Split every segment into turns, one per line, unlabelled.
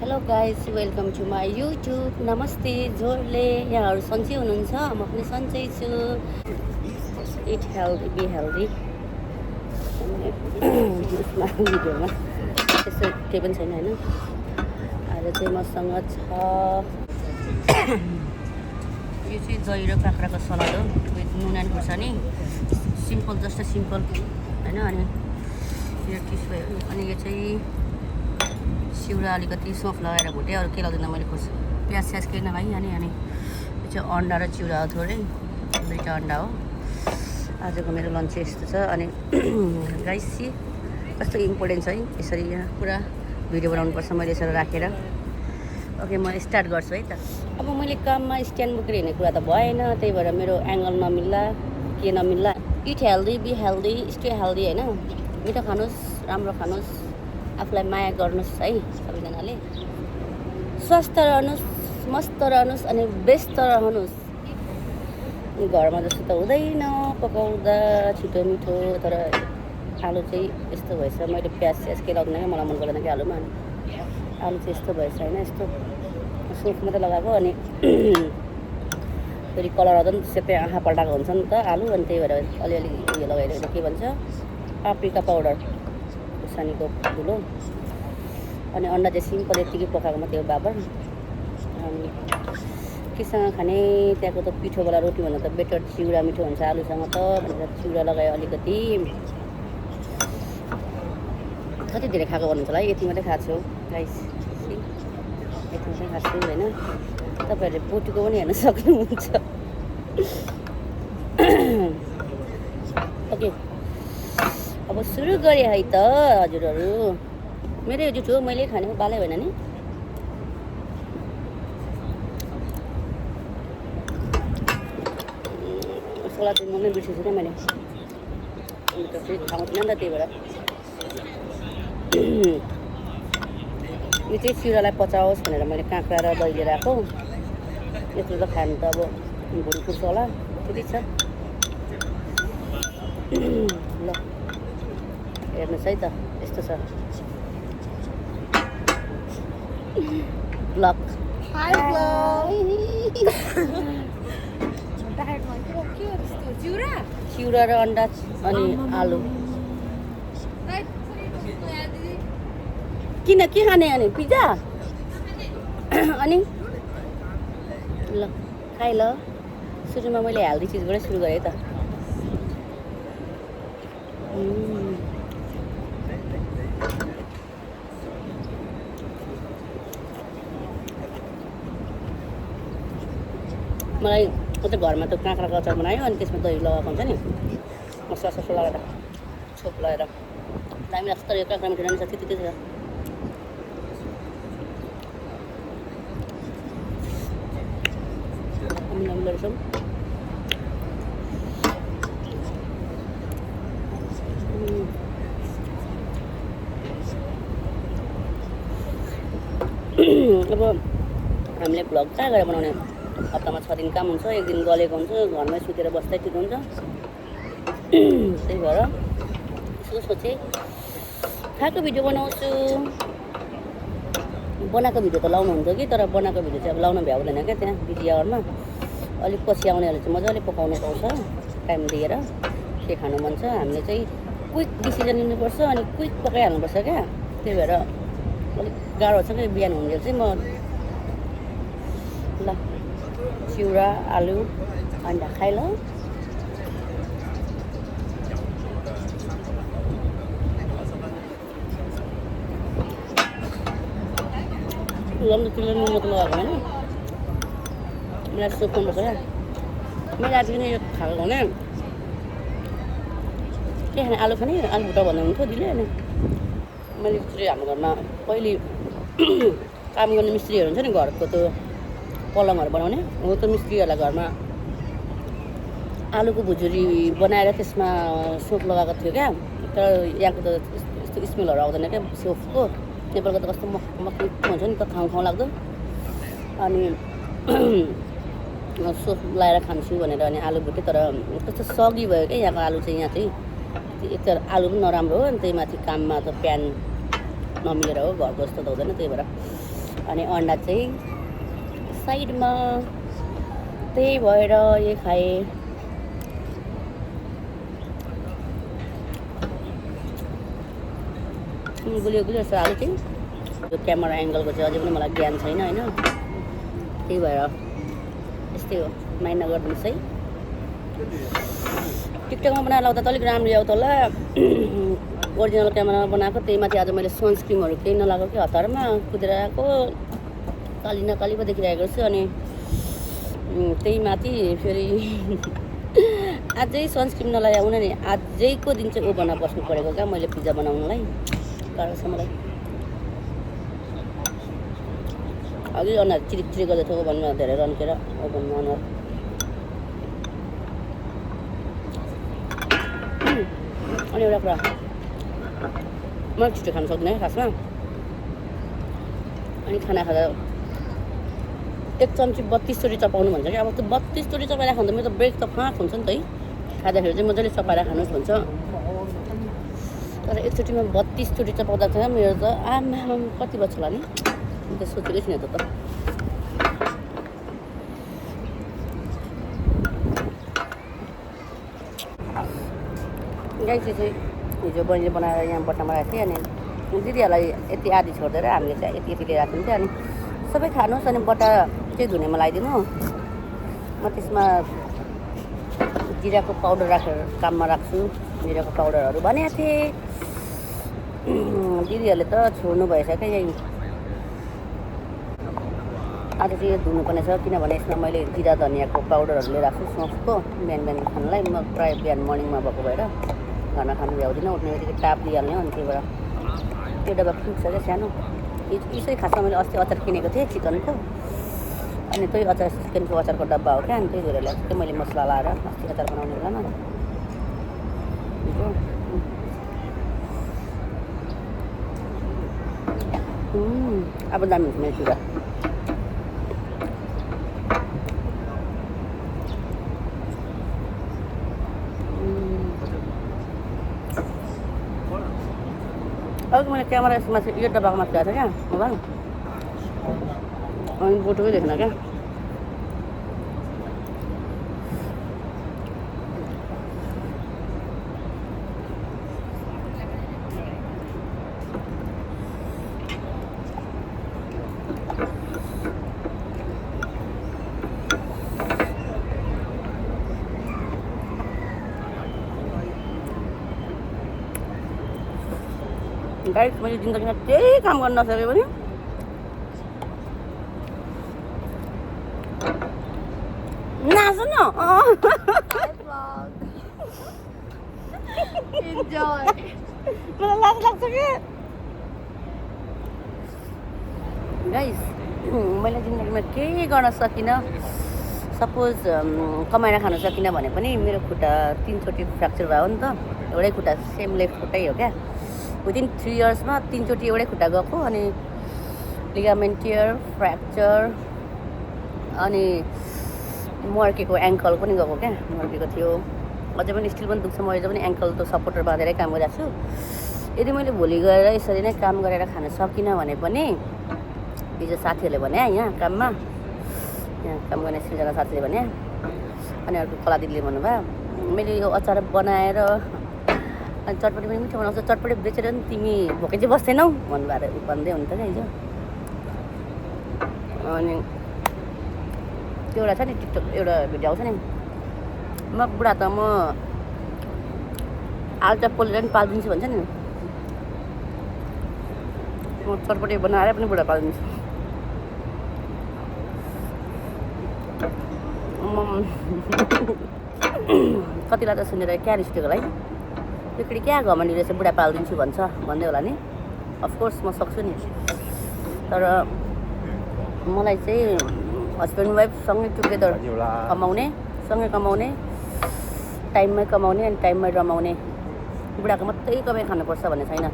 Hello guys welcome to my YouTube. नमस्ते जोरले यहाँहरू सन्चै हुनुहुन्छ? म पनि सन्चै छु। इट हेल्दी बी हेल्दी यसमा भिडियोमा त्यस्तो केही पनि छैन होइन। आज चाहिँ मसँग छ यो चाहिँ दही र काँक्राको सलाद हो विथ नुन एन्ड खुर्सानी। सिम्पल जस्तो सिम्पल होइन। अनि यो टिस भयो। अनि यो चाहिँ चिउरा अलिकति सोफ लगाएर भुटेँ। अरू के लगाउँदैन मैले प्याज स्याज केही नलागि। अनि यो चाहिँ अन्डा र चिउरा हो, थोरै दुईवटा अन्डा हो। आजको मेरो लन्च चाहिँ यस्तो छ। अनि गाइस कस्तो इम्पोर्टेन्ट छ है, यसरी यहाँ पुरा भिडियो बनाउनुपर्छ मैले यसरी राखेर। ओके म स्टार्ट गर्छु है त। अब मैले काममा स्ट्यान्ड बोकेर हिँड्ने कुरा त भएन, त्यही भएर मेरो एङ्गल नमिल्ला के नमिल्ला। It healthy be healthy stay healthy होइन। मिठो खानुहोस्, राम्रो खानुहोस्, आफूलाई माया गर्नुहोस् है सबैजनाले। स्वस्थ रहनुहोस्, मस्त रहनुहोस् अनि व्यस्त रहनुहोस्। घरमा जस्तो त हुँदैन पकाउँदा छिटो मिठो। तर आलु चाहिँ यस्तो भएछ, मैले प्याज स्याज के लगाउँदैन क्या, मलाई मन पर्दैन कि आलुमा। अनि आलु चाहिँ यस्तो भएछ होइन, यस्तो सोफ मात्रै लगाएको। अनि फेरि कलर आउँदा पनि सेतै आँखा पल्टाएको हुन्छ नि त आलु। अनि त्यही भएर अलिअलि उयो लगाइरहेको के भन्छ पाप्रिका पाउडर, खुर्सानीको धुलो। अनि अन्डा चाहिँ सिम्पल यत्तिकै पकाएको मात्रै हो बाबर। अनि केसँग खाने त्यहाँको त पिठोवाला रोटीभन्दा त बेटर चिउरा मिठो हुन्छ आलुसँग त भनेर चिउरा लगायो अलिकति। कति धेरै खाएको भन्नुहुन्छ होला है, यति मात्रै खाएको छु गाइस, यति मात्रै खाएको छु होइन। तपाईँहरूले बोटीको पनि हेर्न सक्नुहुन्छ। ओके अब सुरु गरेँ है त हजुरहरू। मेरै जुठो हो, मैले खाने बालै होइन नि। सलाद चाहिँ मनै बिर्सेछु क्या मैले, अन्त फेरि खाउँदिनँ नि त त्यही भएर। यो चाहिँ चिउरालाई पचाओस् भनेर मैले काँक्रा र दही लिएर आएको। यत्रो त खानु त अब भुँडी फुट्छ होला, त्यति छ। ल हेर्नुहोस् है त यस्तो छ ब्लक। चिउरा र अन्डा अनि आलु। किन के खाने अनि पिज्जा? अनि ल खाइ ल। सुरुमा मैले हेल्दी चिजबाटै सुरु गरेँ त। मलाई उता घरमा त काँक्राको अचार बनायो, अनि त्यसमा दही लगाएको हुन्छ नि, मसला ससला लगाएर छोप लगाएर दामी लाग्छ। तर यो काँक्रा मिठो राम्रो छ, त्यति छ। अमिलो रहेछ। अब हामीले भ्लग कहाँ गएर बनाउने? हप्तामा 6 दिन काम हुन्छ, 1 दिन गलेको हुन्छ, घरमै सुतेर बस्दै ठिक हुन्छ। त्यही भएर यसो सोचेँ खाएको भिडियो बनाउँछु। बनाएको भिडियो त लाउनु हुन्छ कि, तर बनाएको भिडियो चाहिँ अब लाउन भ्याउँदैन क्या। त्यहाँ बिजी आवरमा अलिक पछि आउनेहरूले चाहिँ मजाले पकाउनु पाउँछ टाइम दिएर। के खानु मन छ हामीले चाहिँ क्विक डिसिजन लिनुपर्छ अनि क्विक पकाइहाल्नुपर्छ क्या। त्यही भएर अलिक गाह्रो छ कि बिहान हुन्जेल चाहिँ म ल चिउरा आलु अन्डा खाइ ल। तिमीले नुन मात्रै लगाएको होइन, मलाई सोप मनपर्छ क्या। मैले आज किन यो खाएको भने के खाने आलु खाने आलु भुटा भन्दा हुन्थ्यो दिले। अनि मैले चाहिँ हाम्रो घरमा पहिले काम गर्ने मिस्त्रीहरू हुन्छ नि, घरको त्यो पलङहरू बनाउने हो, त्यो मिस्त्रीहरूलाई घरमा आलुको भुजुरी बनाएर त्यसमा सोप लगाएको थियो क्या। तर यहाँको त यस्तो स्मेलहरू आउँदैन क्या सोपको। नेपालको त कस्तो मक्खी हुन्छ नि त, खाउँ खाउँ लाग्दो। अनि सोप लगाएर खान्छु भनेर अनि आलु भुटेँ, तर कस्तो सगी भयो क्या यहाँको आलु चाहिँ। यहाँ चाहिँ एक त आलु पनि नराम्रो हो, अनि त्यही माथि काममा त प्यान नमिलेर हो, घरको जस्तो त हुँदैन। त्यही भएर अनि अन्डा चाहिँ साइडमा, त्यही भएर यो खाएँ। गुलियो गुलियो जस्तो आलु चाहिँ यो क्यामेरा एङ्गलको चाहिँ अझै पनि मलाई ज्ञान छैन होइन, त्यही भएर यस्तै हो, माइन्ड नगरिदिनुहोस् है। टिकटकमा बनाएर लाउँदा त अलिक राम्रो आउँछ होला, ओरिजिनल क्यामेरामा बनाएको। त्यही माथि आज मैले सनस्क्रिमहरू केही नलाएको कि हतारमा कुदेर आएको, काली नकाली पो देखिरहेको छु। अनि त्यही माथि फेरि अझै सनस्क्रिम नलगाउन नि आजैको दिन चाहिँ ओभनमा बस्नु परेको क्या मैले पिज्जा बनाउनुलाई। गाह्रो छ मलाई। अघि अनुहार चिरिक चिरिक गर्दै थियो ओभनमा धेरै रन्केर ओभनमा अनुहार। अनि एउटा कुरा म छिटो खानु सक्दिनँ खासमा। अनि खाना खाँदा 1 चम्ची 32 चोटि चपाउनु भन्छ क्या। अब त्यो 32 चोटि चपाएर खाँदा मेरो त ब्रेक त फाँक हुन्छ नि त है। खाँदाखेरि चाहिँ मजाले चपाएर खानुहोस् भन्छ, तर एकचोटिमा 32 चोटि चपाउँदा चाहिँ मेरो त आमा कति बज्छ होला नि, म त सोचेकै थिइनँ त। गाई चाहिँ हिजो बहिनीले बनाएर यहाँ बट्टामा राखेको थिएँ। अनि दिदीहरूलाई यति आधी छोडिदिएर हामीले चाहिँ यति लिएर आएको थियौँ। अनि सबै खानुहोस्, अनि बट्टा चाहिँ धुनेमा लगाइदिनु। म त्यसमा जिराको पाउडर राखेर काममा राख्छु, जिराको पाउडरहरू भनेको थिएँ। दिदीहरूले त छोड्नु भएछ क्या यही। आज चाहिँ यो धुनुपर्ने छ, किनभने यसमा मैले जिरा धनियाँको पाउडरहरू लिएर राख्छु सौँफको, बिहान बिहान खानुलाई। म प्रायः बिहान मर्निङमा भएको भएर घरमा खानु भ्याउँदिनँ, उठ्ने बित्तिकै टाप दिइहाल्ने हो। अनि त्यही भएर त्यो डब्बा फुट्छ क्या सानो। यसै खासमा मैले अस्ति अचार किनेको थिएँ चिकनको, अनि त्यही अचार चिकनको अचारको डब्बा हो क्या। अनि त्यही भएर ल्याएको थिएँ मैले मसला लाएर अस्ति अचार बनाउने बेलामा। अब दामी हुन्छ मेरो चुरा। अघि मैले क्यामेरा यसमा चाहिँ यो डब्बाको माथि ल्याएको थिएँ क्या मोबाइल, अनि बोटोकै देख्न क्या। गाइस मैले जिन्दगीमा त्यही काम गर्न नसके पनि नाच्नु न। मलाई लाज लाग्छ क्या गाइस। मैले जिन्दगीमा केही गर्न सकिनँ। सपोज कमाएर खान सकिनँ भने पनि मेरो खुट्टा 3 चोटि फ्र्याक्चर भयो नि त। एउटै खुट्टा, सेम लेफ्ट खुट्टै हो क्या। विदिन 3 इयर्समा 3 चोटि एउटै खुट्टा गएको। अनि लिगामेन्ट टियर, फ्र्याक्चर, अनि मर्केको एङ्कल पनि गएको क्या, मर्केको थियो। अझै पनि स्टिल पनि दुख्छ। म अझै पनि एङ्कल त सपोर्टर बाँधेरै काम गरिरहेको छु। यदि मैले भोलि गएर यसरी नै काम गरेर खान सकिनँ भने पनि, हिजो साथीहरूले भने यहाँ काममा, यहाँ काम गर्ने सृजना साथीले भने, अनि अर्को कला दिदीले भन्नुभयो मैले यो अचार बनाएर अनि चटपटी पनि मिठो बनाउँछ, चटपटी बेचेर पनि तिमी भोकै चाहिँ बस्दैनौ भन्नुभयो भन्दै हुनु त क्या हिजो। अनि त्यो एउटा छ नि टिकटक एउटा भिडियो आउँछ नि, म बुढा त म आलुचा पोलेर पनि पालिदिन्छु भन्छ नि, म चटपटी बनाएर पनि बुढा पालिदिन्छु। कतिलाई त सुनेर क्या रिस उठेको होला है, यो केटी क्या घमण्डी रहेछ बुढा पालिदिन्छु भन्छ भन्दै होला नि। अफकोर्स म सक्छु नि, तर मलाई चाहिँ हस्बेन्ड वाइफ सँगै टुगेदर कमाउने, सँगै कमाउने, टाइममै कमाउने अनि टाइममै रमाउने, बुढाको मात्रै कमाइ खानुपर्छ भन्ने छैन।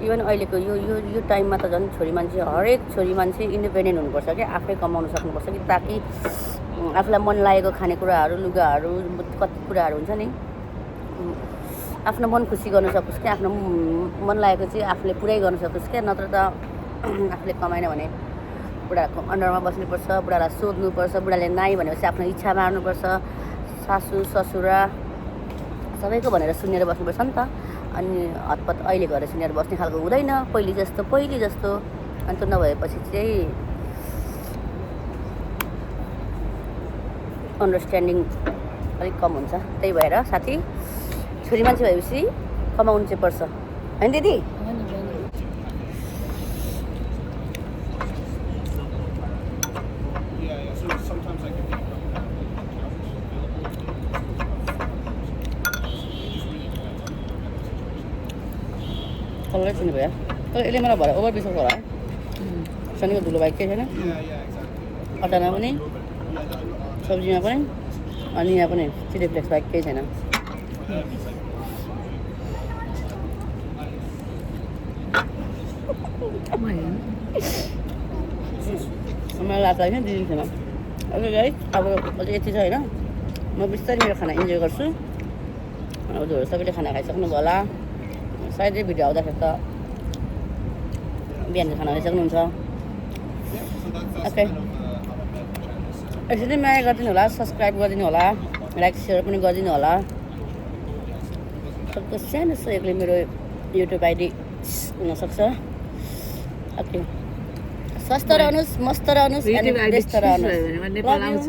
इभन अहिलेको यो यो यो टाइममा त झन् छोरी मान्छे, हरेक छोरी मान्छे इन्डिपेन्डेन्ट हुनुपर्छ क्या, आफै कमाउनु सक्नुपर्छ कि, ताकि आफूलाई मन लागेको खानेकुराहरू, लुगाहरू, कति कुराहरू हुन्छ नि, आफ्नो मन खुसी गर्न सकोस् क्या, आफ्नो मन लागेको चाहिँ आफूले पुरै गर्न सकोस् क्या। नत्र त आफूले कमाएन भने बुढाको अन्डरमा बस्नुपर्छ, बुढालाई सोध्नुपर्छ, बुढाले नाइ भनेपछि आफ्नो इच्छा मार्नुपर्छ, सासू ससुरा सबैको भनेर सुनेर बस्नुपर्छ नि त। अनि हतपत अहिले घर सुनेर बस्ने खालको हुँदैन पहिले जस्तो। अनि त्यो नभएपछि चाहिँ अन्डरस्ट्यान्डिङ अलिक कम हुन्छ। त्यही भएर साथी छोरी मान्छे भएपछि कमाउनु चाहिँ पर्छ होइन दिदी? कलरै चिन्नु भयो तर यसले मलाई भएर ओभर बिसाउँछ होला है। शनिको धुलो बाहेक केही छैन, अचारमा पनि सब्जीमा पनि अनि यहाँ पनि चिली फ्लेक्स बाहेक केही छैन। मलाई लाज लाग्यो दिदी थिएन। ओके गाइस, अब अझै यति छ होइन, म बिस्तारै मेरो खाना इन्जोय गर्छु। हजुर सबैले खाना खाइसक्नुभयो होला, सायदै भिडियो आउँदाखेरि त बिहानको खाना खाइसक्नुहुन्छ। ओके, यसरी माया गरिदिनु होला, सब्सक्राइब गरिदिनु होला, लाइक सेयर पनि गरिदिनु होला। सबको सानो सहयोगले मेरो युट्युब आइडी हुनसक्छ। ओके, स्वस्थ रहनुहोस्, मस्त रहनुहोस्, व्यस्त रहनुहोस्।